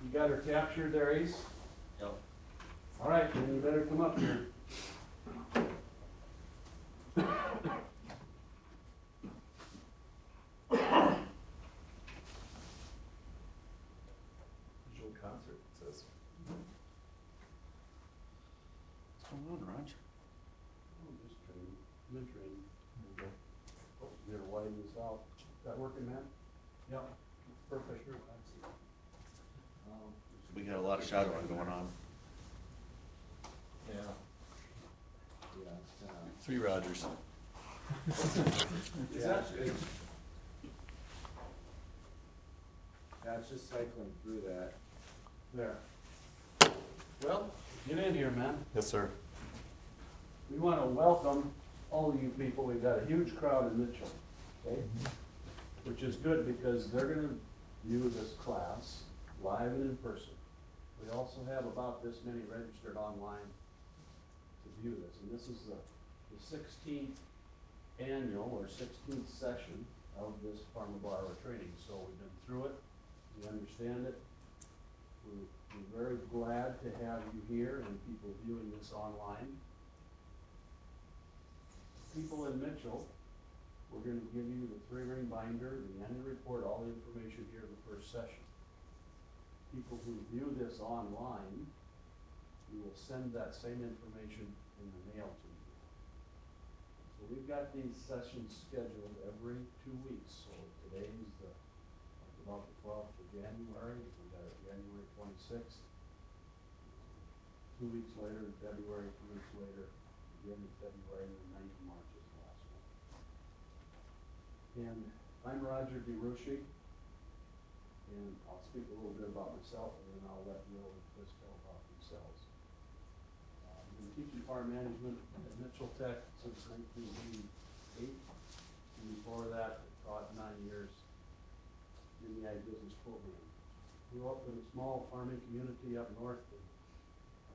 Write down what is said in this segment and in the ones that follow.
You got her captured there, Ace? Yep. All right, then you better come up here. Visual concert, it says. What's going on, Raj? Oh, just training, mentoring. Oh, you better widen this out. That working, man? Yep. Perfect. We got a lot of shadowing going on. Yeah. Yeah, it's kinda. 3 Rogers. Yeah, it's just cycling through that. There. Well, get in here, man. Yes, sir. We want to welcome all of you people. We've got a huge crowd in Mitchell, okay? Which is good because they're going to view this class live and in person. We also have about this many registered online to view this. And this is the 16th annual or 16th session of this Farmer Borrower training. So we've been through it. We understand it. We're very glad to have you here and people viewing this online. People in Mitchell, we're going to give you the 3-ring binder, the annual report, all the information here in the first session. People who view this online, we will send that same information in the mail to you. So we've got these sessions scheduled every 2 weeks. So today's about the 12th of January. We got it January 26th. 2 weeks later in February, 2 weeks later again in February, and the 9th of March is the last one. And I'm Roger DeRushi, and I'll speak a little bit about myself, and then I'll let Will and Chris tell about themselves. I've been teaching farm management at Mitchell Tech since 1988, and before that, I taught 9 years in the ag business program. Grew up in a small farming community up north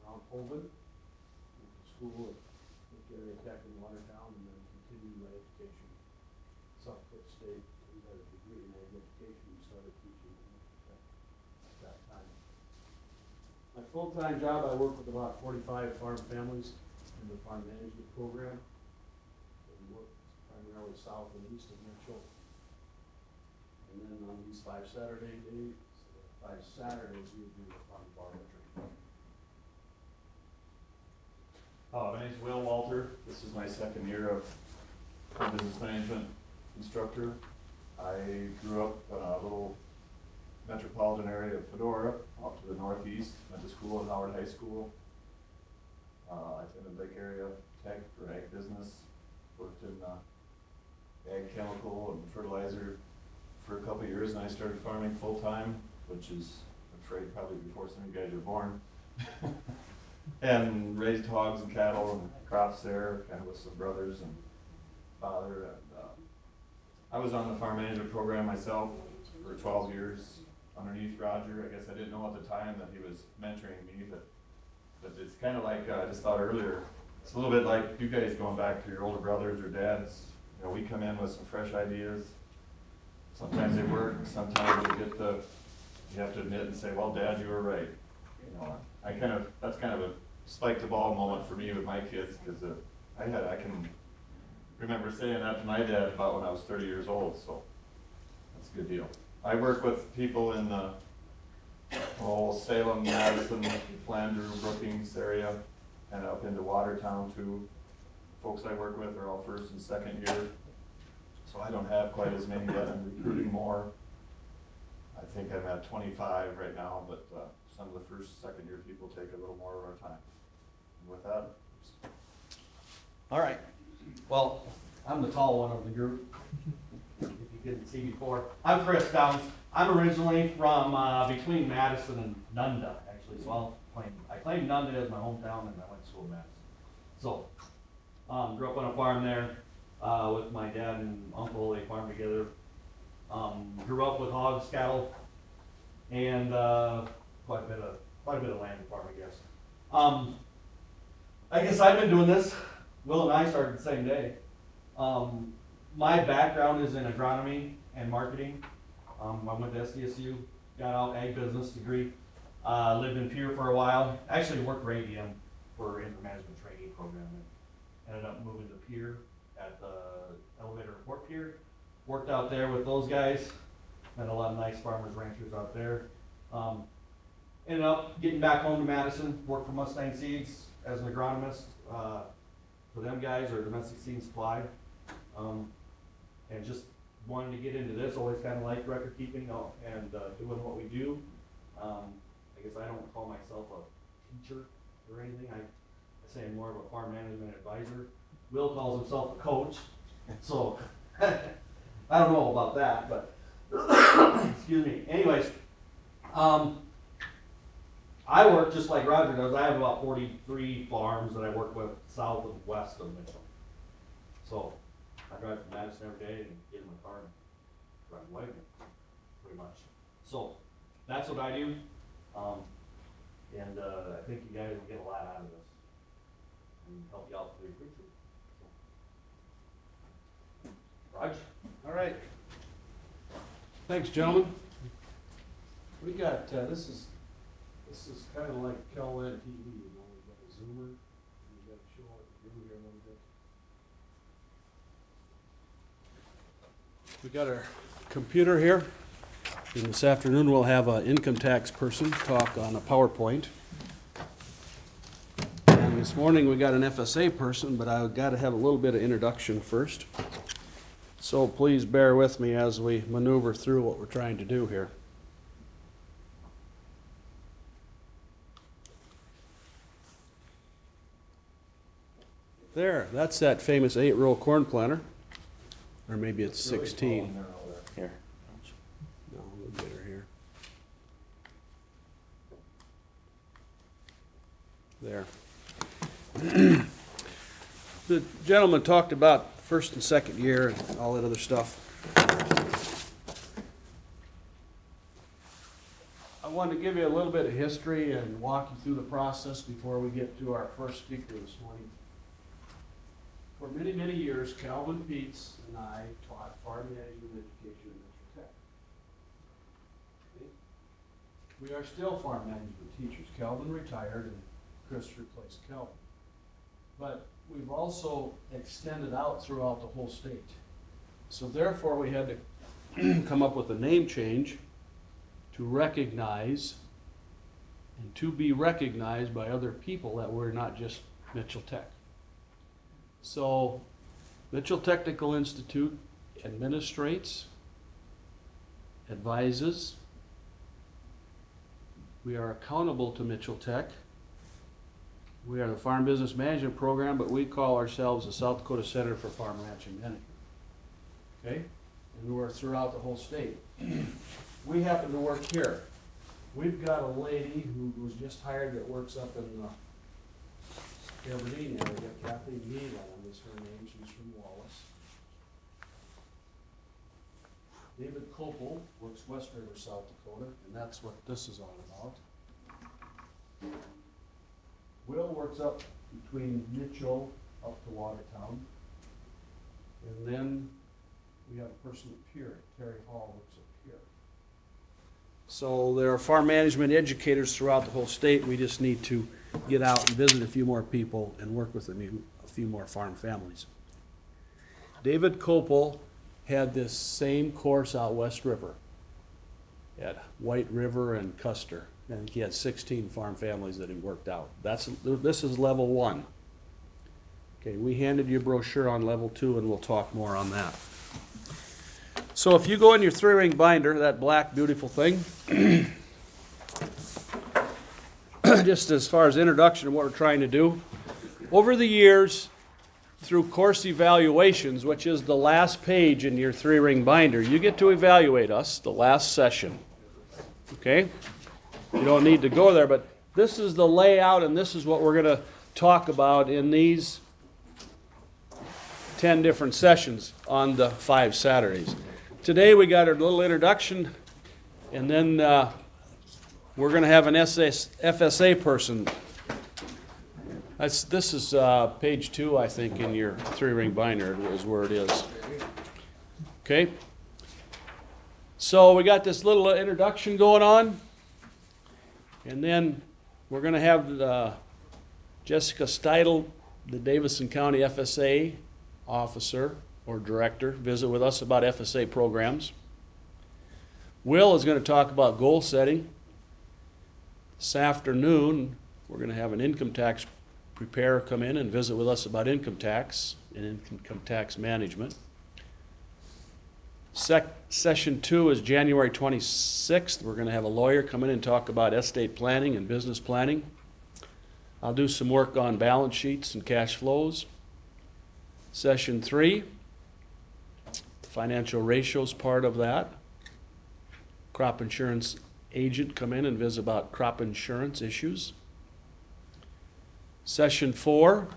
around Holden. Went to school at Area Tech in Watertown, and then continued my education. South Dakota State, and got a degree in ag education, and started teaching at Mitchell Tech at that time. My full-time job, I work with about 45 farm families in the farm management program. We work primarily south and east of Mitchell. And then on these 5 Saturdays, we do the farm borrower training. My name's Will Walter. This is my 2nd year of business management instructor. I grew up in a little metropolitan area of Fedora, off to the northeast. Went to school at Howard High School. I attended Lake Area Tech for ag business. Worked in ag chemical and fertilizer for a couple of years, and I started farming full time, which is, I'm afraid, probably before some of you guys were born. And raised hogs and cattle and crops there, kind of with some brothers and father. And I was on the farm management program myself for 12 years underneath Roger. I guess I didn't know at the time that he was mentoring me, but it's kind of like I just thought earlier. It's a little bit like you guys going back to your older brothers or dads. You know, we come in with some fresh ideas. Sometimes they work. Sometimes you have to admit and say, "Well, Dad, you were right." You know, that's kind of a spike the ball moment for me with my kids, because I can remember saying that to my dad about when I was 30 years old, so that's a good deal. I work with people in the Salem, Madison, Flanders, Brookings area, and up into Watertown too. Folks I work with are all 1st and 2nd year, so I don't have quite as many yet. I'm recruiting more. I think I'm at 25 right now, but some of the 1st, 2nd year people take a little more of our time. And with that, all right. Well, I'm the tall one of the group, if you couldn't see before. I'm Chris Downs. I'm originally from between Madison and Nunda, actually. So I claim Nunda as my hometown, and I went to school in Madison. So, grew up on a farm there with my dad and uncle. They farmed together. Grew up with hogs, cattle, and quite a bit of land to farm, I guess I've been doing this. Will and I started the same day. My background is in agronomy and marketing. I went to SDSU, got out ag business degree. Lived in Pierre for a while. Actually worked for ADM for Inter Management Trainee Program. And ended up moving to Pierre at the elevator report Pierre. Worked out there with those guys. Met a lot of nice farmers, ranchers out there. Ended up getting back home to Madison. Worked for Mustang Seeds as an agronomist for them guys, or domestic seed supply. And just wanted to get into this. Always kind of liked record keeping and doing what we do. I guess I don't call myself a teacher or anything. I say I'm more of a farm management advisor. Will calls himself a coach. So I don't know about that, but excuse me. Anyways, I work just like Roger does. I have about 43 farms that I work with south and west of Mitchell. So I drive from Madison every day and get in my car and drive away, pretty much. So that's what I do. And I think you guys will get a lot out of this and help you out for your future. Raj? All right. Thanks, gentlemen. We got, this is kind of like CalLED TV, you know, we've got a zoomer, and we've got to show what we do here a little bit. We got our computer here, and this afternoon we'll have an income tax person talk on a PowerPoint. And this morning we got an FSA person, but I've got to have a little bit of introduction first. So please bear with me as we maneuver through what we're trying to do here. There, that's that famous 8-row corn planter. Or maybe it's 16. Here. No, we'll get her here. There. The gentleman talked about first and second year and all that other stuff. I wanted to give you a little bit of history and walk you through the process before we get to our first speaker this morning. For many, many years, Calvin Peets and I taught farm management education at Mitchell Tech. Okay. We are still farm management teachers. Calvin retired and Chris replaced Calvin. But we've also extended out throughout the whole state. So therefore, we had to come up with a name change to recognize and to be recognized by other people that we're not just Mitchell Tech. So Mitchell Technical Institute administrates, advises. We are accountable to Mitchell Tech. We are the Farm Business Management Program, but we call ourselves the South Dakota Center for Farm Ranching Management. Okay? And we're throughout the whole state. We happen to work here. We've got a lady who was just hired that works up in the Aberdeen area. Kathleen Neeland is her name. She's from Wallace. David Copel works West River, South Dakota, and that's what this is all about. Will works up between Mitchell up to Watertown. And then we have a person at Pierre. Terry Hall works at Pierre. So there are farm management educators throughout the whole state. We just need to get out and visit a few more people and work with a few more farm families. David Copel had this same course out West River at White River and Custer. And he had 16 farm families that he worked out. This is level 1. Okay, we handed you a brochure on level 2 and we'll talk more on that. So if you go in your 3-ring binder, that black beautiful thing, just as far as introduction to what we're trying to do, over the years, through course evaluations, which is the last page in your 3-ring binder, you get to evaluate us, the last session. Okay? You don't need to go there, but this is the layout and this is what we're going to talk about in these 10 different sessions on the 5 Saturdays. Today we got a little introduction, and then we're going to have an FSA person. This is page 2, I think, in your 3-ring binder is where it is. Okay? So we got this little introduction going on, And then we're going to have Jessica Steidel, the Davison County FSA officer or director, visit with us about FSA programs. Will is going to talk about goal setting. This afternoon, we're going to have an income tax preparer come in and visit with us about income tax and income tax management. Session 2 is January 26th. We're going to have a lawyer come in and talk about estate planning and business planning. I'll do some work on balance sheets and cash flows. Session 3, the financial ratios part of that. Crop insurance agent come in and visit about crop insurance issues. Session 4,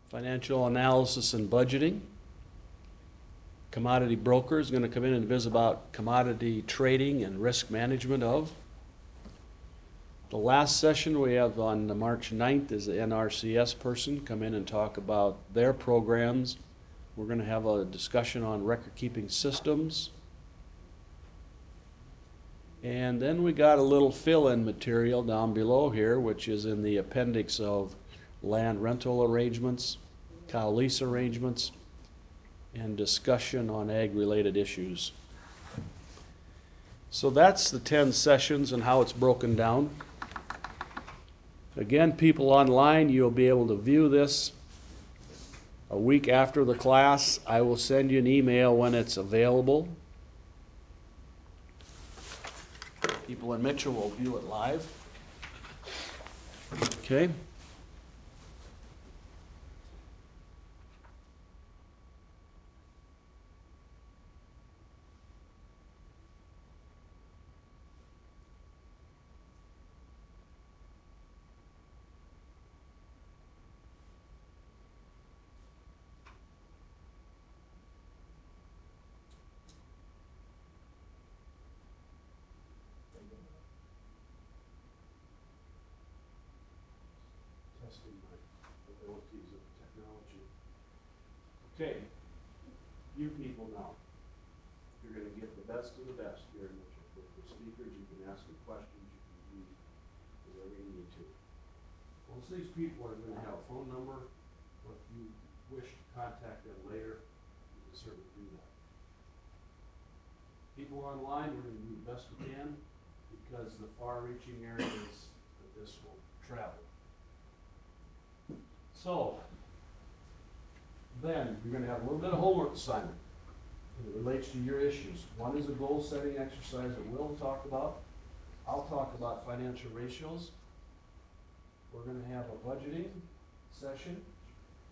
financial analysis and budgeting. Commodity broker is going to come in and visit about commodity trading and risk management of. The last session we have on March 9th is the NRCS person come in and talk about their programs. We're going to have a discussion on record-keeping systems. And then we got a little fill-in material down below here, which is in the appendix of land rental arrangements, cow lease arrangements, and discussion on ag-related issues. So that's the 10 sessions and how it's broken down. Again, people online, you'll be able to view this a week after the class. I will send you an email when it's available. People in Mitchell will view it live. Okay. Testing my abilities of technology. Okay, you people now, you're going to get the best of the best here in Mitchell. With the speakers, you can ask them questions, you can do whatever you need to. Most of these people are going to have a phone number, or if you wish to contact them later, you can certainly do that. People online, we're going to do the best we can because the far-reaching areas that this will travel. So, then you're going to have a little bit of homework assignment. It relates to your issues. One is a goal-setting exercise that we'll talk about. I'll talk about financial ratios. We're going to have a budgeting session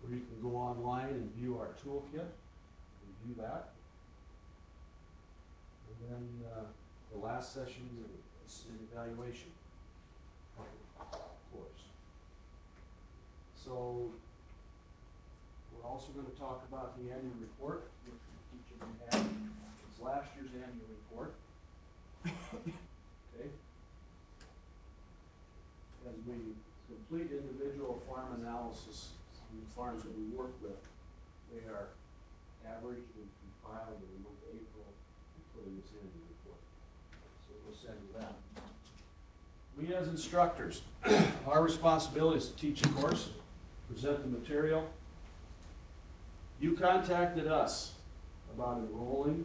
where you can go online and view our toolkit, review that. And then the last session is an evaluation of the course. So we're also going to talk about the annual report, which each of you have. It's last year's annual report. Okay. As we complete individual farm analysis on the farms that we work with, they are averaged and compiled in the month of April and put in this annual report. So we'll send you that. We as instructors, our responsibility is to teach a course, present the material. You contacted us about enrolling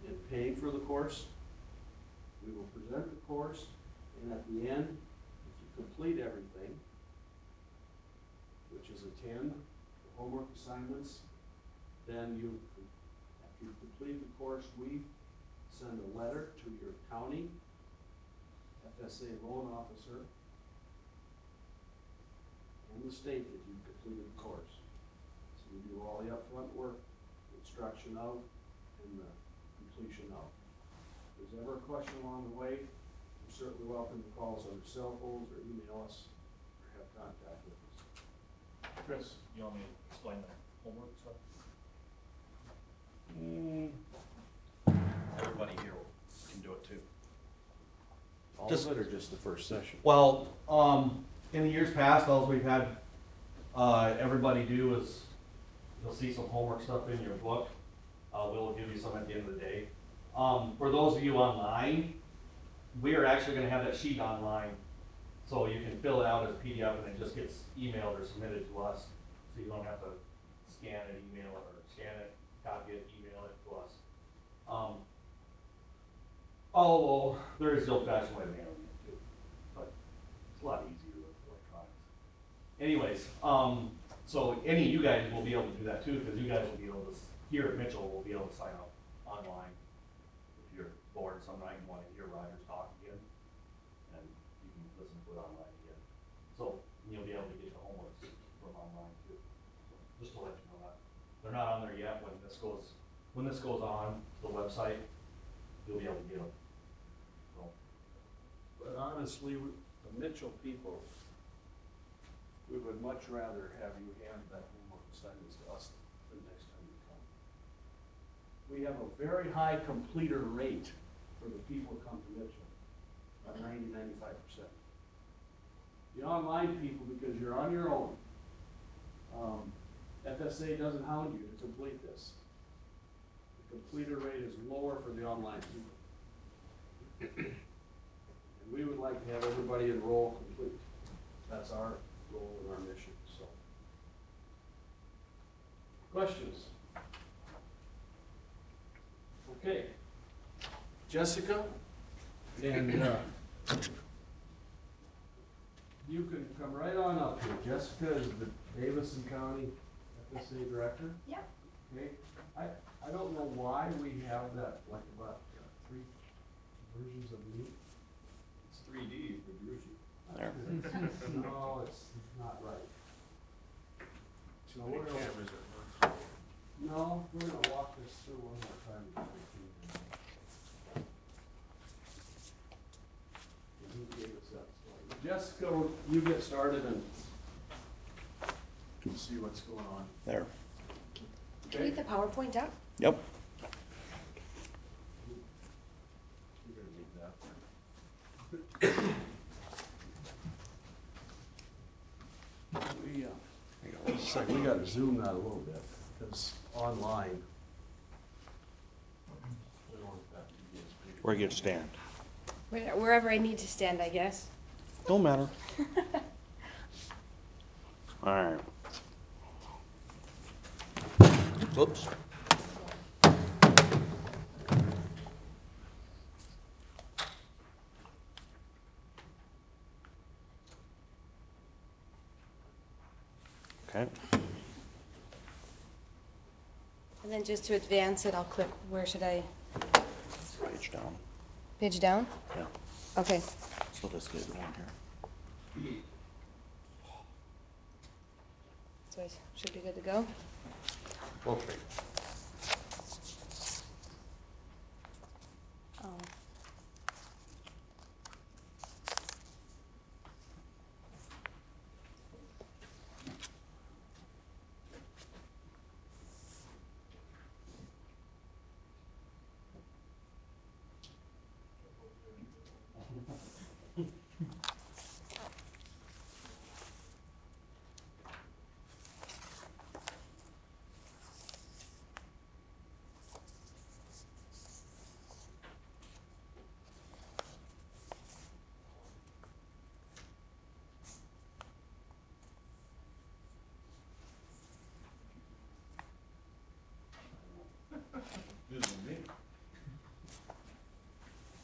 and paying for the course. We will present the course, and at the end, if you complete everything, which is attend the homework assignments, then you, after you've completed the course, we send a letter to your county FSA loan officer and the state that you've completed the course. So we do all the upfront work, instruction of, and the completion of. If there's ever a question along the way, you're certainly welcome to call us on your cell phones or email us or have contact with us. Chris? You want me to explain the homework stuff? Everybody here can do it too. All Just- of it or just the first session? Well, in the years past, all we've had everybody do is, you'll see some homework stuff in your book. We'll give you some at the end of the day. For those of you online, we are actually gonna have that sheet online. So you can fill it out as PDF and it just gets emailed or submitted to us. So you don't have to scan it, email it, or scan it, copy it, email it to us. Although there is the old-fashioned way of mailing it too, but it's a lot easier with electronics. Anyways, so any of you guys will be able to do that too, because you guys will be able to, here at Mitchell, will be able to sign up online. If you're bored some night and want to hear Rogers talk again, and you can listen to it online again. So you'll be able to get the homework from online too. So just to let you know that. They're not on there yet. When this goes on the website, you'll be able to get them. So. But honestly, the Mitchell people, we would much rather have you hand that homework assignments to us the next time you come. We have a very high completer rate for the people who come to Mitchell, about 90–95%. The online people, because you're on your own, FSA doesn't hound you to complete this. The completer rate is lower for the online people. And we would like to have everybody enroll complete. That's our goal and our mission, so. Questions? Okay. Jessica, and you can come right on up here. Jessica is the Davison County FSA Director. Yeah. Okay. I don't know why we have that, like about 3 versions of me. It's 3D for Druzy. No, it's not right. Too No, many we're gonna- cameras at once. No, we're gonna walk this through one more time. And he gave us that slide. Jessica, you get started and see what's going on. There. Can you get the PowerPoint up? Yep. You're gonna need that. We gotta zoom that a little bit, because online. we don't want that to be as big. Where you stand. Wherever I need to stand, I guess. Don't matter. All right. Whoops. Okay. And then just to advance it, I'll click, where should I, Page down. page down? Yeah. Okay. So let's get going here. So I should be good to go. Okay. Oh.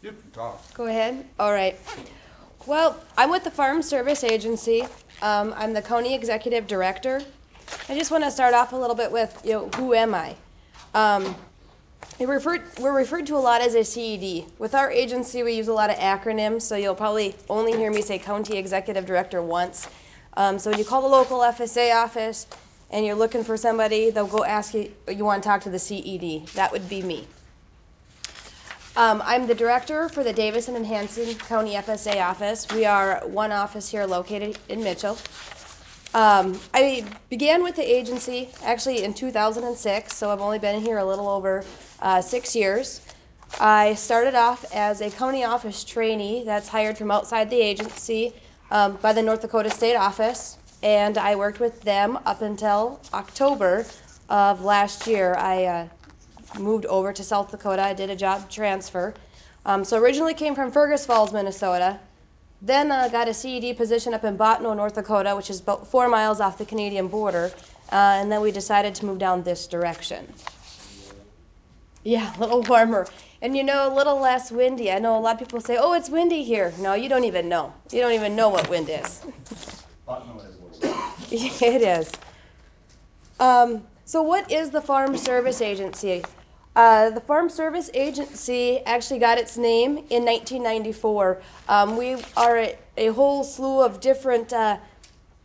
You can talk. Go ahead. All right. Well, I'm with the Farm Service Agency. I'm the County Executive Director. I just want to start off a little bit with, who am I? We're referred to a lot as a CED. With our agency, we use a lot of acronyms, so you'll probably only hear me say County Executive Director once. So when you call the local FSA office and you're looking for somebody, they'll go ask you, you want to talk to the CED. That would be me. I'm the director for the Davison and Hanson County FSA office. We are one office here located in Mitchell. I began with the agency actually in 2006, so I've only been here a little over 6 years. I started off as a county office trainee that's hired from outside the agency by the North Dakota State Office, and I worked with them up until October of last year. I moved over to South Dakota. I did a job transfer. So originally came from Fergus Falls, Minnesota. Then got a CED position up in Bottineau, North Dakota, which is about 4 miles off the Canadian border. And then we decided to move down this direction. Yeah, a little warmer. And you know, a little less windy. I know a lot of people say, oh, it's windy here. No, you don't even know. You don't even know what wind is. It is. So what is the Farm Service Agency? The Farm Service Agency actually got its name in 1994. We are a whole slew of different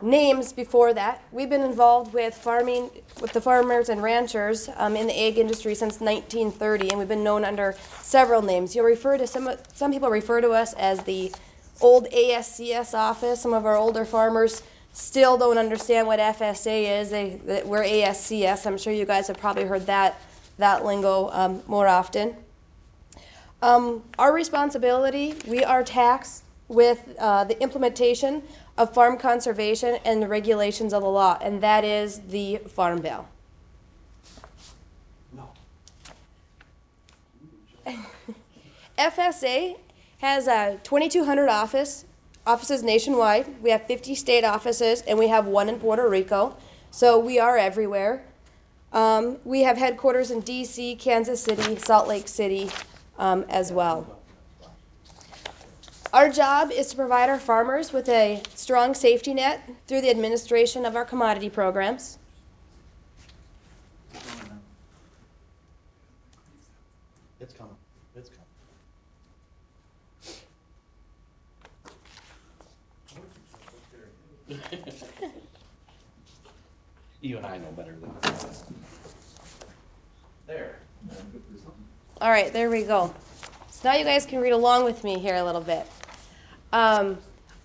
names before that. We've been involved with farming, with the farmers and ranchers in the ag industry since 1930, and we've been known under several names. You'll refer to some people refer to us as the old ASCS office. Some of our older farmers still don't understand what FSA is. We're ASCS. I'm sure you guys have probably heard that lingo more often. Our responsibility, we are tasked with the implementation of farm conservation and the regulations of the law, and that is the Farm Bill. No. FSA has 2,200 offices nationwide. We have 50 state offices, and we have 1 in Puerto Rico, so we are everywhere. We have headquarters in DC, Kansas City, Salt Lake City as well. Our job is to provide our farmers with a strong safety net through the administration of our commodity programs. It's coming. It's coming. You and I know better than that. There. All right, there we go. So now you guys can read along with me here a little bit.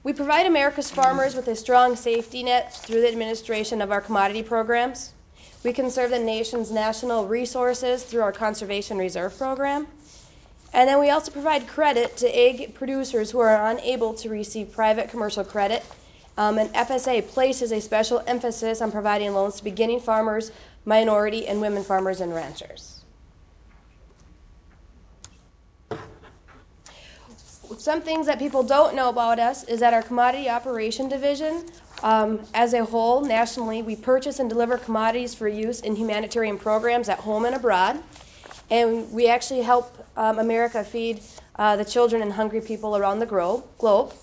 We provide America's farmers with a strong safety net through the administration of our commodity programs. We conserve the nation's national resources through our Conservation Reserve Program. And then we also provide credit to ag producers who are unable to receive private commercial credit. And FSA places a special emphasis on providing loans to beginning farmers, minority, and women farmers and ranchers. Some things that people don't know about us is that our commodity operation division, as a whole, nationally, we purchase and deliver commodities for use in humanitarian programs at home and abroad. And we actually help America feed the children and hungry people around the globe.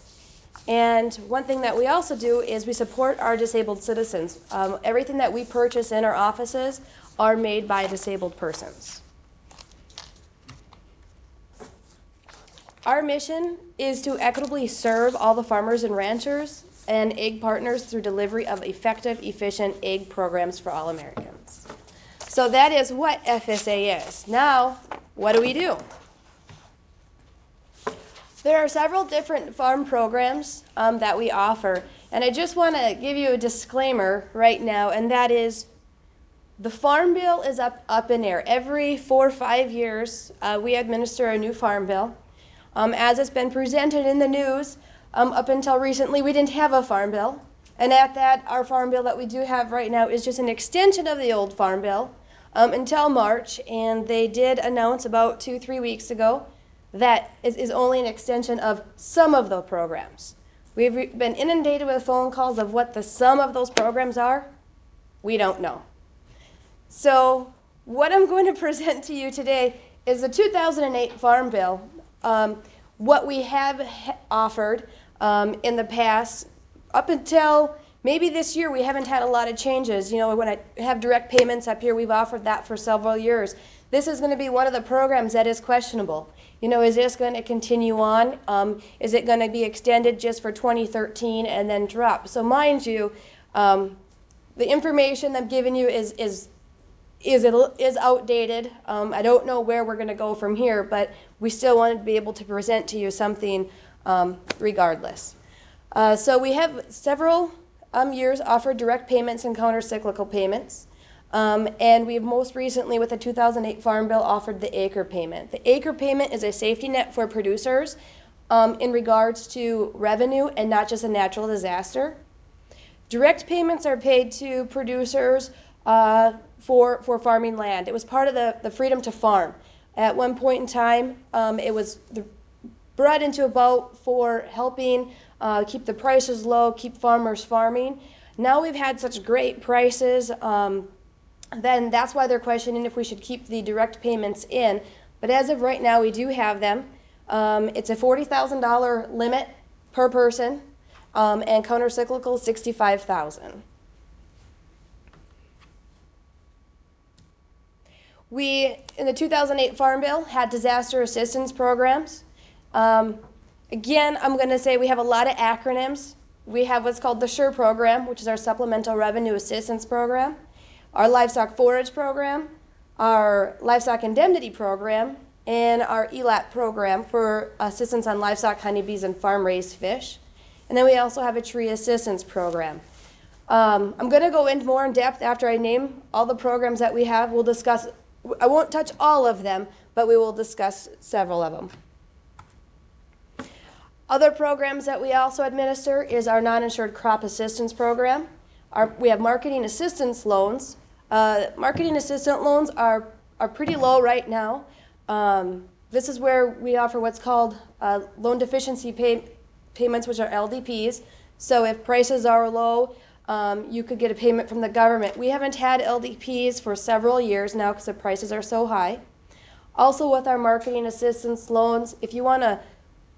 And one thing that we also do is we support our disabled citizens. Everything that we purchase in our offices are made by disabled persons. Our mission is to equitably serve all the farmers and ranchers and ag partners through delivery of effective, efficient ag programs for all Americans. So that is what FSA is. Now, what do we do? There are several different farm programs that we offer, and I just want to give you a disclaimer right now, and that is the Farm Bill is up in air. Every 4 or 5 years, we administer a new Farm Bill. As it's been presented in the news, up until recently, we didn't have a Farm Bill. And at that, our Farm Bill that we do have right now is just an extension of the old Farm Bill until March. And they did announce about 2-3 weeks ago that it is only an extension of some of the programs. We've been inundated with phone calls of what the sum of those programs are. We don't know. So what I'm going to present to you today is the 2008 Farm Bill. What we have offered in the past, up until maybe this year, we haven't had a lot of changes. You know, when I have direct payments up here, we've offered that for several years. This is going to be one of the programs that is questionable. You know, is this going to continue on? Is it going to be extended just for 2013 and then drop? So mind you, the information I'm giving you is outdated. I don't know where we're going to go from here, but we still wanted to be able to present to you something regardless. So we have several years offered direct payments and counter-cyclical payments. And we've most recently, with the 2008 Farm Bill, offered the acre payment. The acre payment is a safety net for producers in regards to revenue and not just a natural disaster. Direct payments are paid to producers for farming land. It was part of the freedom to farm. At one point in time, it was brought into a vote for helping keep the prices low, keep farmers farming. Now we've had such great prices, then that's why they're questioning if we should keep the direct payments in. But as of right now, we do have them. It's a $40,000 limit per person, and countercyclical $65,000. We, in the 2008 Farm Bill, had disaster assistance programs. Again, I'm going to say we have a lot of acronyms. We have what's called the SURE program, which is our Supplemental Revenue Assistance Program, our Livestock Forage Program, our Livestock Indemnity Program, and our ELAP program for assistance on livestock, honeybees, and farm-raised fish. And then we also have a tree assistance program. I'm going to go into more in depth after I name all the programs that we have. We'll discuss, I won't touch all of them, but we will discuss several of them. Other programs that we also administer is our Noninsured Crop Assistance Program. We have marketing assistance loans. Marketing assistance loans are pretty low right now. This is where we offer what's called loan deficiency payments, which are LDPs. So if prices are low, you could get a payment from the government. We haven't had LDPs for several years now because the prices are so high. Also with our marketing assistance loans, if you want to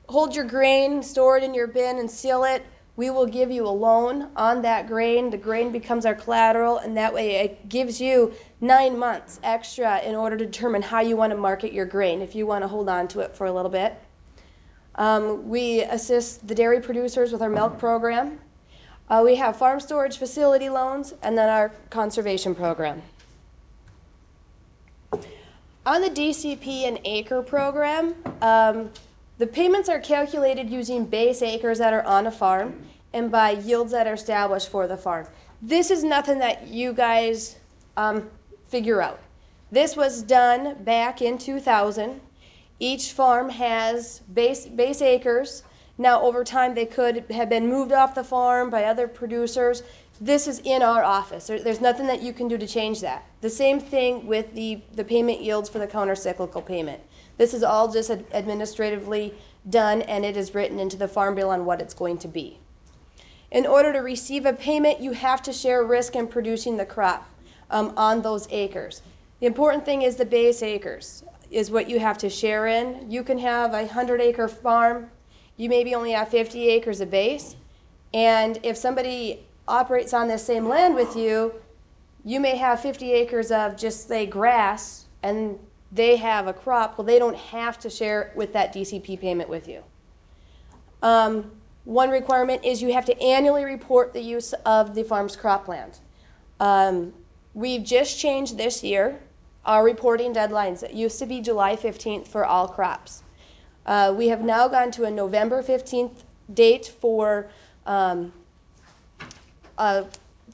hold your grain, store it in your bin, and seal it, we will give you a loan on that grain. The grain becomes our collateral, and that way it gives you 9 months extra in order to determine how you want to market your grain, if you want to hold on to it for a little bit. We assist the dairy producers with our milk program. We have farm storage facility loans, and then our conservation program. On the DCP and acre program, the payments are calculated using base acres that are on a farm and by yields that are established for the farm. This is nothing that you guys figure out. This was done back in 2000. Each farm has base acres. Now over time they could have been moved off the farm by other producers. This is in our office. There's nothing that you can do to change that. The same thing with the payment yields for the countercyclical payment. This is all just administratively done, and it is written into the Farm Bill on what it's going to be. In order to receive a payment, you have to share risk in producing the crop on those acres. The important thing is the base acres is what you have to share in. You can have a 100-acre farm. You maybe only have 50 acres of base. And if somebody operates on this same land with you, you may have 50 acres of just, say, grass, and they have a crop. Well, they don't have to share with that DCP payment with you. One requirement is you have to annually report the use of the farm's cropland. We've just changed this year our reporting deadlines. It used to be July 15th for all crops. We have now gone to a November 15th date for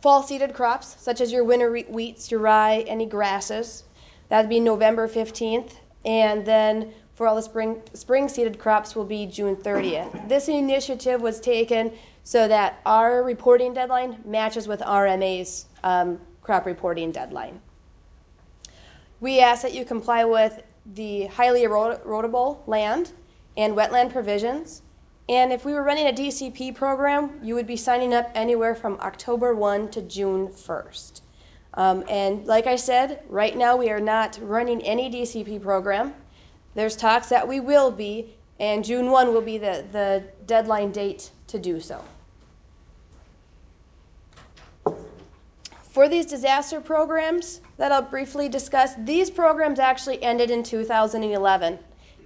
fall-seeded crops, such as your winter wheats, your rye, any grasses. That would be November 15th. And then for all the spring-seeded crops will be June 30th. This initiative was taken so that our reporting deadline matches with RMA's crop reporting deadline. We ask that you comply with the highly erodible land and wetland provisions. And if we were running a DCP program, you would be signing up anywhere from October 1 to June 1st. And like I said, right now we are not running any DCP program. There's talks that we will be, and June 1 will be the deadline date to do so. For these disaster programs that I'll briefly discuss, these programs actually ended in 2011.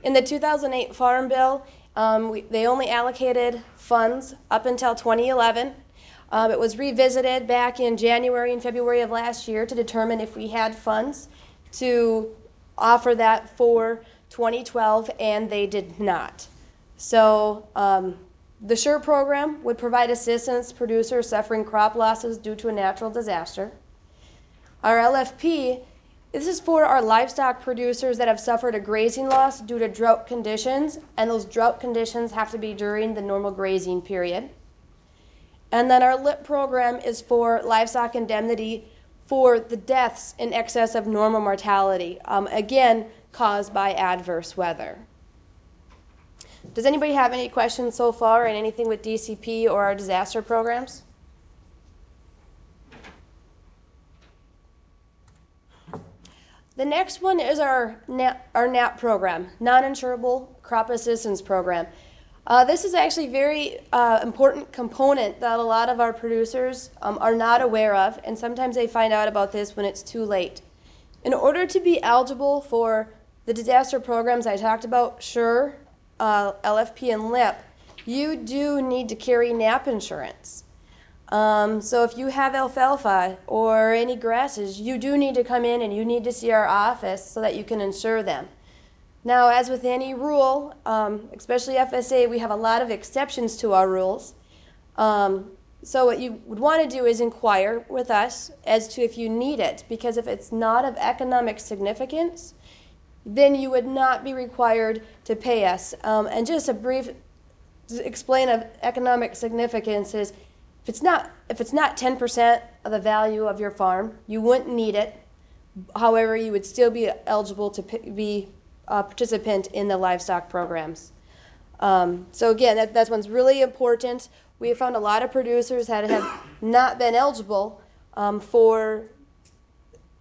In the 2008 Farm Bill, they only allocated funds up until 2011. It was revisited back in January and February of last year to determine if we had funds to offer that for 2012, and they did not. So the SURE program would provide assistance to producers suffering crop losses due to a natural disaster. Our LFP, this is for our livestock producers that have suffered a grazing loss due to drought conditions, and those drought conditions have to be during the normal grazing period. And then our LIP program is for livestock indemnity for the deaths in excess of normal mortality, again, caused by adverse weather. Does anybody have any questions so far on anything with DCP or our disaster programs? The next one is our NAP program, Non-Insurable Crop Assistance Program. This is actually a very important component that a lot of our producers are not aware of, and sometimes they find out about this when it's too late. In order to be eligible for the disaster programs I talked about, SURE, LFP, and LIP, you do need to carry NAP insurance. So if you have alfalfa or any grasses, you do need to come in and you need to see our office so that you can insure them. Now, as with any rule, especially FSA, we have a lot of exceptions to our rules. So what you would want to do is inquire with us as to if you need it, because if it's not of economic significance, then you would not be required to pay us. And just a brief explain of economic significance is if it's not 10% of the value of your farm, you wouldn't need it. However, you would still be eligible to be a participant in the livestock programs. So again, that one's really important. We have found a lot of producers that have not been eligible for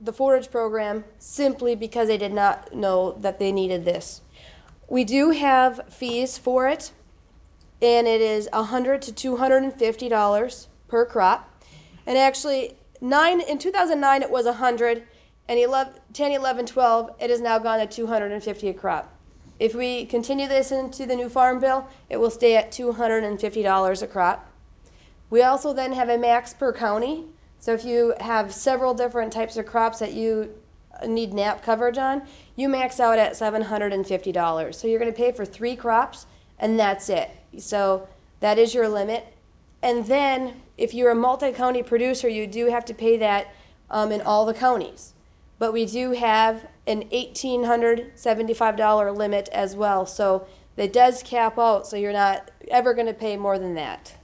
the forage program simply because they did not know that they needed this. We do have fees for it, and it is $100 to $250 per crop. And actually, in 2009 it was 100, and 10, 11, 12, it has now gone to $250 a crop. If we continue this into the new farm bill, it will stay at $250 a crop. We also then have a max per county. So if you have several different types of crops that you need NAP coverage on, you max out at $750. So you're going to pay for 3 crops, and that's it. So that is your limit. And then if you're a multi-county producer, you do have to pay that in all the counties. But we do have an $1,875 limit as well. So that does cap out, so you're not ever going to pay more than that.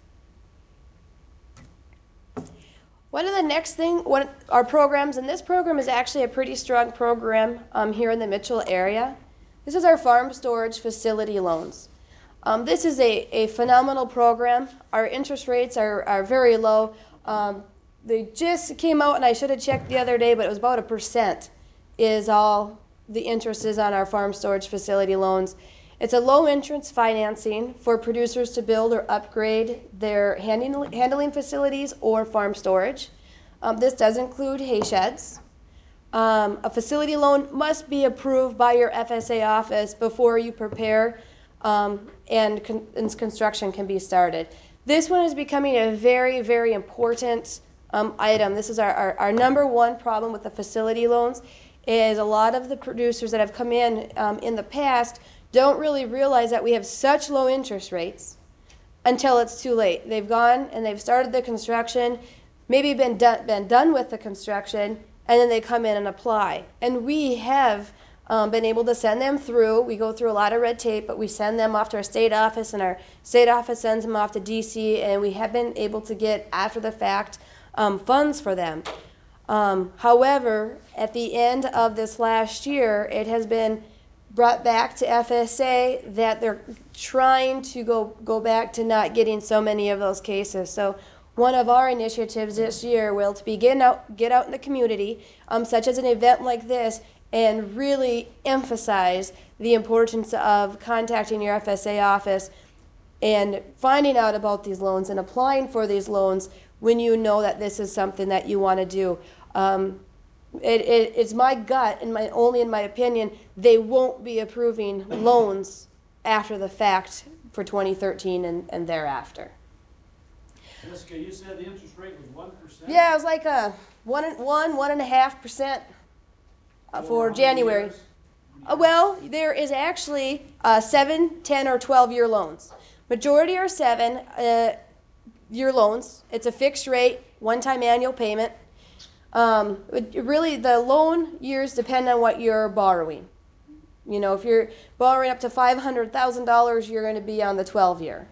One of the next thing, our programs, and this program is actually a pretty strong program here in the Mitchell area. This is our farm storage facility loans. This is a phenomenal program. Our interest rates are very low. They just came out, and I should have checked the other day, but it was about 1% is all the interest is on our farm storage facility loans. It's a low interest financing for producers to build or upgrade their handling facilities or farm storage. This does include hay sheds. A facility loan must be approved by your FSA office before you prepare and construction can be started. This one is becoming a very, very important item. This is our number one problem with the facility loans is a lot of the producers that have come in the past don't really realize that we have such low interest rates until it's too late. They've gone and they've started the construction, maybe been done with the construction, and then they come in and apply. And we have been able to send them through. We go through a lot of red tape, but we send them off to our state office, and our state office sends them off to DC, and we have been able to get after the fact funds for them. However, at the end of this last year, it has been brought back to FSA that they're trying to go back to not getting so many of those cases. So one of our initiatives this year will to be get out in the community, such as an event like this, and really emphasize the importance of contacting your FSA office and finding out about these loans and applying for these loans when you know that this is something that you want to do. It's my gut, and only in my opinion, they won't be approving loans after the fact for 2013 and thereafter. Jessica, you said the interest rate was 1%? Yeah, it was like a 1.5% for January. Well, there is actually 7, 10, or 12-year loans. Majority are 7-year loans. It's a fixed rate, one-time annual payment. Really, the loan years depend on what you're borrowing. You know, if you're borrowing up to $500,000, you're going to be on the 12-year.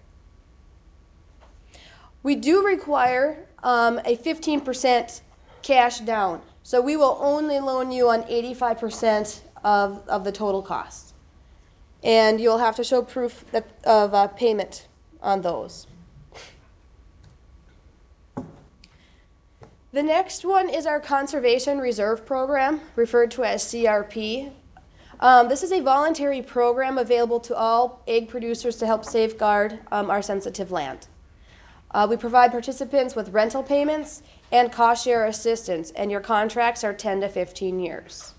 We do require a 15% cash down. So we will only loan you on 85% of the total cost. And you'll have to show proof of payment on those. The next one is our Conservation Reserve Program, referred to as CRP. This is a voluntary program available to all egg producers to help safeguard our sensitive land. We provide participants with rental payments and cost share assistance, and your contracts are 10 to 15 years.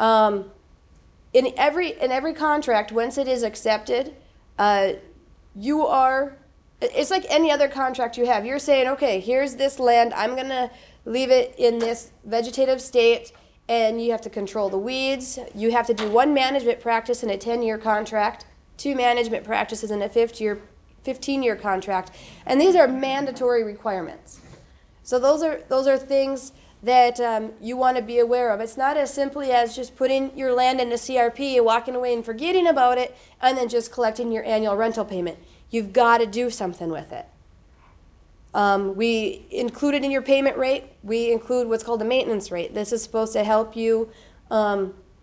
In every contract, once it is accepted, it's like any other contract you have. You're saying, okay, here's this land, I'm gonna leave it in this vegetative state, and you have to control the weeds. You have to do 1 management practice in a 10-year contract, 2 management practices in a 15-year contract, and these are mandatory requirements. So those are things that you want to be aware of. It's not as simply as just putting your land into CRP, walking away and forgetting about it, and then just collecting your annual rental payment. You've got to do something with it. We included in your payment rate, we include what's called a maintenance rate. This is supposed to help you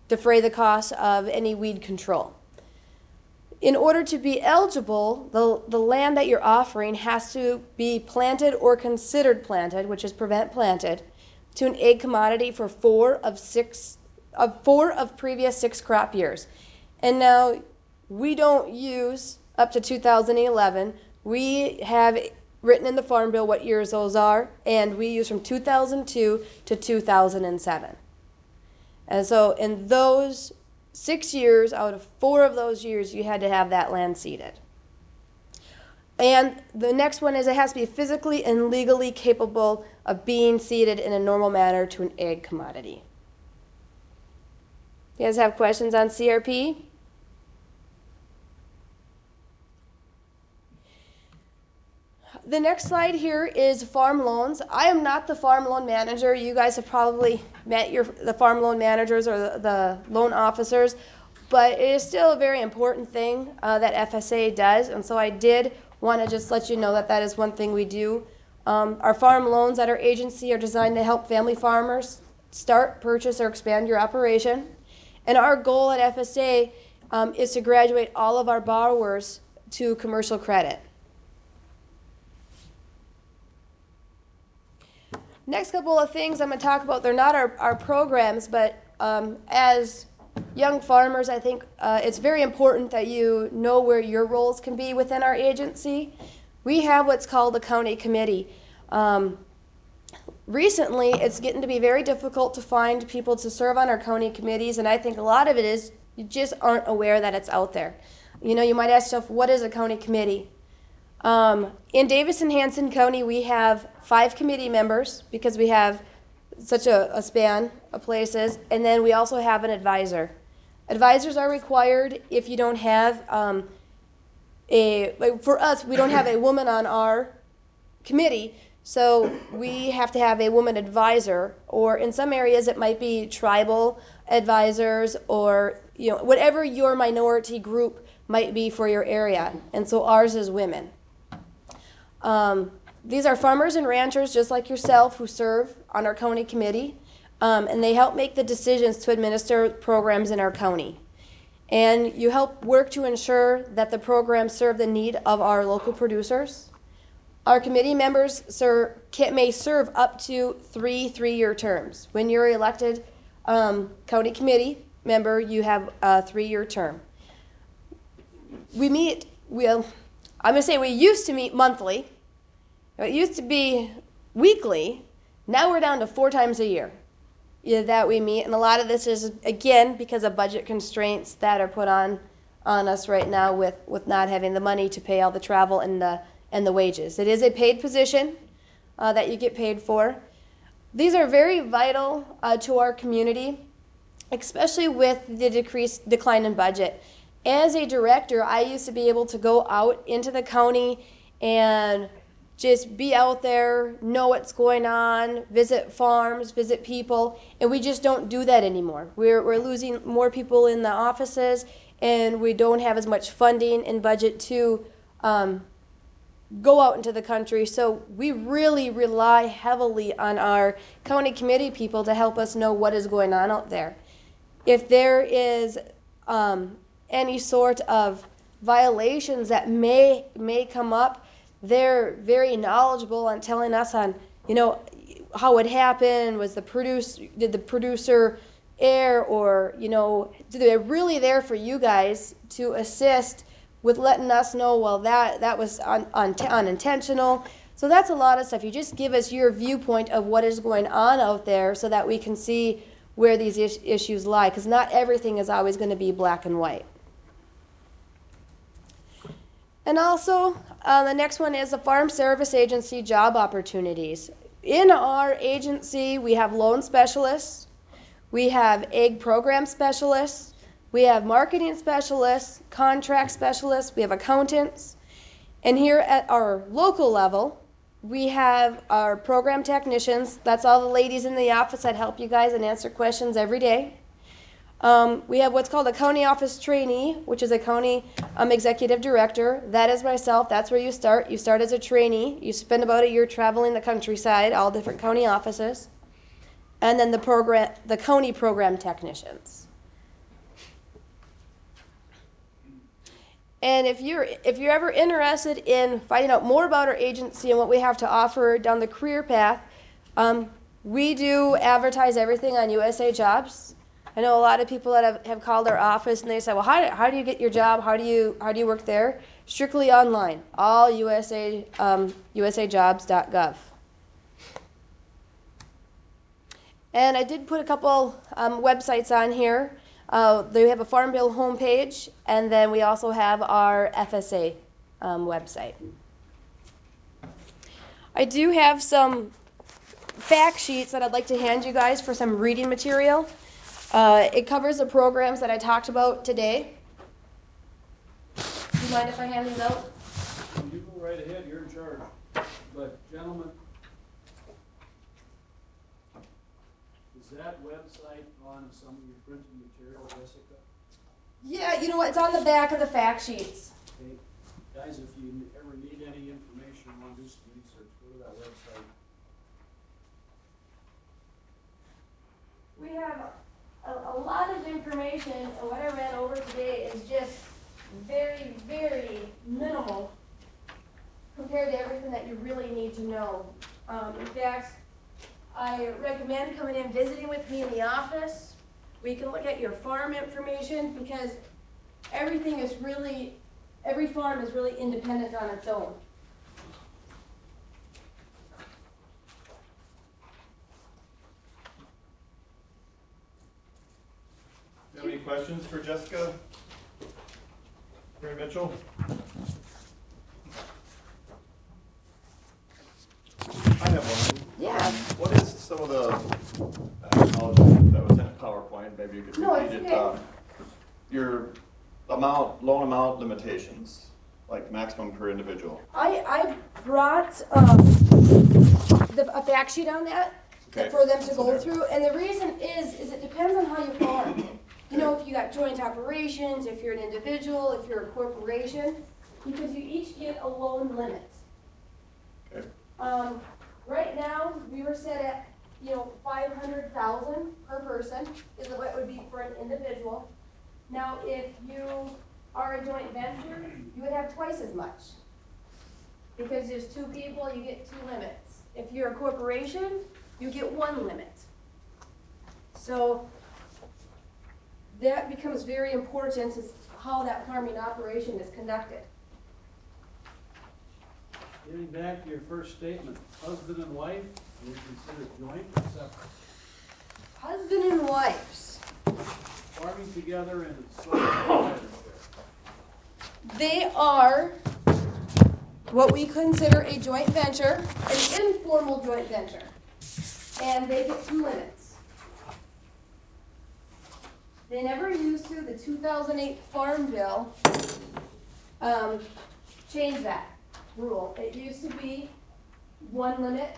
defray the cost of any weed control. In order to be eligible, the land that you're offering has to be planted or considered planted, which is prevent planted, to an egg commodity for 4 of previous 6 crop years. And now we don't use up to 2011. We have written in the Farm Bill what years those are, and we use from 2002 to 2007. And so in those 6 years, out of 4 of those years, you had to have that land seeded. And the next one is it has to be physically and legally capable of being seeded in a normal manner to an egg commodity. You guys have questions on CRP? The next slide here is farm loans. I am not the farm loan manager. You guys have probably met the farm loan managers or the loan officers, but it is still a very important thing that FSA does, and so I did want to just let you know that that is one thing we do. Our farm loans at our agency are designed to help family farmers start, purchase, or expand your operation, and our goal at FSA is to graduate all of our borrowers to commercial credit. Next couple of things I'm going to talk about, they're not our programs, but as young farmers, I think it's very important that you know where your roles can be within our agency. We have what's called a county committee. Recently, it's getting to be very difficult to find people to serve on our county committees, and I think a lot of it is you just aren't aware that it's out there. You know, you might ask yourself, what is a county committee? In Davis and Hanson County, we have 5 committee members because we have such a span of places, and then we also have an advisor. Advisors are required if you don't have like for us, we don't have a woman on our committee, so we have to have a woman advisor, or in some areas it might be tribal advisors, or you know, whatever your minority group might be for your area, and so ours is women. These are farmers and ranchers just like yourself who serve on our county committee, and they help make the decisions to administer programs in our county. And you help work to ensure that the programs serve the need of our local producers. Our committee members may serve up to 3 3-year terms. When you're elected county committee member, you have a 3-year term. We meet, I'm going to say we used to meet monthly. It used to be weekly. Now we're down to 4 times a year that we meet. And a lot of this is, again, because of budget constraints that are put on us right now with not having the money to pay all the travel and the wages. It is a paid position that you get paid for. These are very vital to our community, especially with the decline in budget. As a director, I used to be able to go out into the county and just be out there, know what's going on, visit farms, visit people, and we just don't do that anymore. We're losing more people in the offices, and we don't have as much funding and budget to go out into the country. So we really rely heavily on our county committee people to help us know what is going on out there. If there is any sort of violations that may come up, they're very knowledgeable on telling us on, you know, how it happened. Did the producer err, or, you know, they're really there for you guys to assist with letting us know, well, that was unintentional. So that's a lot of stuff. You just give us your viewpoint of what is going on out there so that we can see where these issues lie, because not everything is always going to be black and white. And also, the next one is the Farm Service Agency job opportunities. In our agency, we have loan specialists, we have egg program specialists, we have marketing specialists, contract specialists, we have accountants. And here at our local level, we have our program technicians. That's all the ladies in the office that help you guys and answer questions every day. We have what's called a county office trainee, which is a county executive director. That is myself. That's where you start. You start as a trainee. You spend about a year traveling the countryside, all different county offices. And then the county program technicians. And if you're ever interested in finding out more about our agency and what we have to offer down the career path, we do advertise everything on USA Jobs. I know a lot of people that have called our office and they say, well, how do you get your job? How do you work there? Strictly online, all usajobs.gov. And I did put a couple websites on here. They have a Farm Bill homepage, and then we also have our FSA website. I do have some fact sheets that I'd like to hand you guys for some reading material. It covers the programs that I talked about today. Do you mind if I hand these out? You go right ahead, you're in charge. But gentlemen, is that website on some of your printed material, Jessica? Yeah, you know what? It's on the back of the fact sheets. Okay. Guys, if you ever need any information, want to do some research, go to that website. We have a lot of information, and what I ran over today is just very, very minimal compared to everything that you really need to know. In fact, I recommend coming in visiting with me in the office. We can look at your farm information, because every farm is really independent on its own. Do you have any questions for Jessica? Mary Mitchell? I have one. Yeah. What is some of the, I apologize, that was in a PowerPoint, maybe you could No, repeat it's it. okay. Your loan amount limitations, like maximum per individual. I brought a fact sheet on that Okay. for them to go there. through, and the reason is it depends on how you farm. You know, if you got joint operations, if you're an individual, if you're a corporation, because you each get a loan limit. Okay. Right now, we were set at, you know, $500,000 per person is what it would be for an individual. Now, if you are a joint venture, you would have twice as much. Because there's two people, you get two limits. If you're a corporation, you get one limit. So that becomes very important as how that farming operation is conducted. Getting back to your first statement, husband and wife, do you consider joint or separate? Husband and wives, Farming together and sole proprietorship. they are what we consider a joint venture, an informal joint venture. And they get two limits. They never used to, the 2008 Farm Bill changed that rule. It used to be one limit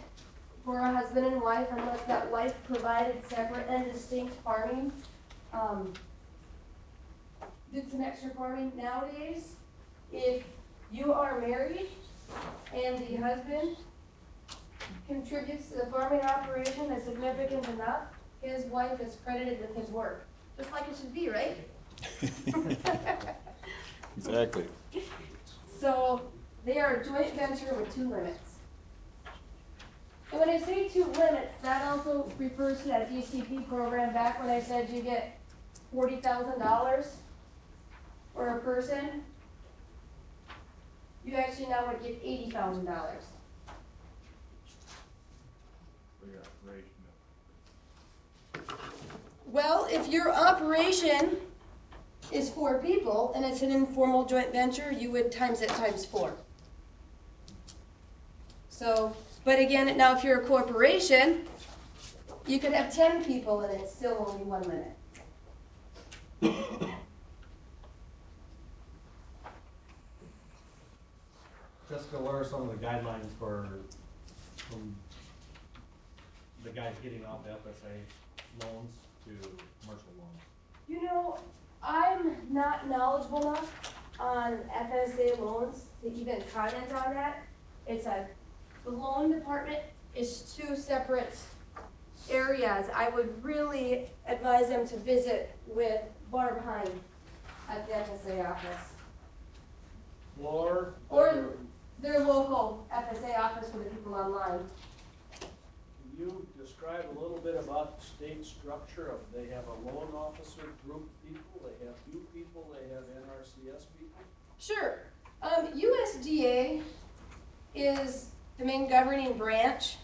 for a husband and wife unless that wife provided separate and distinct farming. Did some extra farming. Nowadays, if you are married and the husband contributes to the farming operation that's significant enough, his wife is credited with his work. Just like it should be, right? Exactly. So they are a joint venture with 2 limits. And when I say 2 limits, that also refers to that DCP program back when I said you get $40,000 for a person. You actually now would get $80,000. For your operation. Well, if your operation is 4 people and it's an informal joint venture, you would times it times 4. So, but again, now if you're a corporation, you could have 10 people and it's still only 1 limit. Jessica, what are some of the guidelines for from the guys getting off FSA loans to commercial loans? You know, I'm not knowledgeable enough on FSA loans to even comment on that. The loan department is 2 separate areas. I would really advise them to visit with Barb Hine at the FSA office. Or Their local FSA office for the people online. can you describe a little bit about the state structure of, they have a loan officer group people, they have you people, they have NRCS people? Sure. USDA is the main governing branch.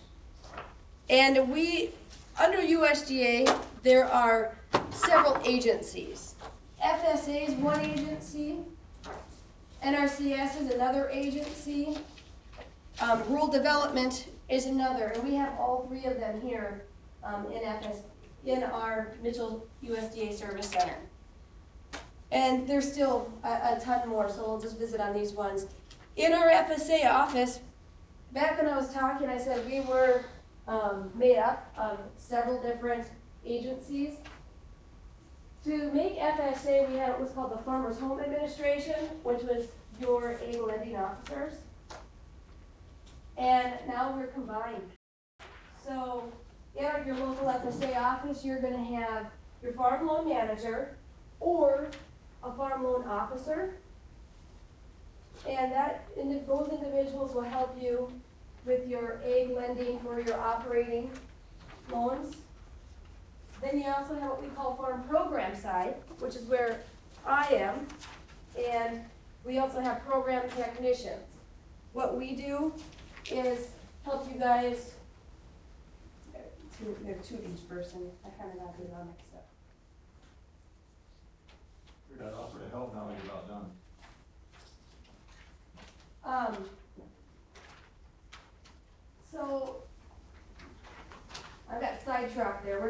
And under USDA, there are several agencies. FSA is one agency. NRCS is another agency. Rural Development is another, and we have all 3 of them here in our Mitchell USDA Service Center. And there's still a ton more, so we'll just visit on these ones. In our FSA office, back when I was talking, I said we were made up of several different agencies. To make FSA, we had what was called the Farmers Home Administration, which was your ag lending officers. And now we're combined. So in your local FSA office, you're going to have your farm loan manager or a farm loan officer. And those individuals will help you with your ag lending for your operating loans. Then you also have what we call farm program side, which is where I am, and we also have program technicians. What we do is help you guys, there are 2 of each person, I kind of got it all mixed up. You're not offer to help now that you're about done. So I got sidetracked there.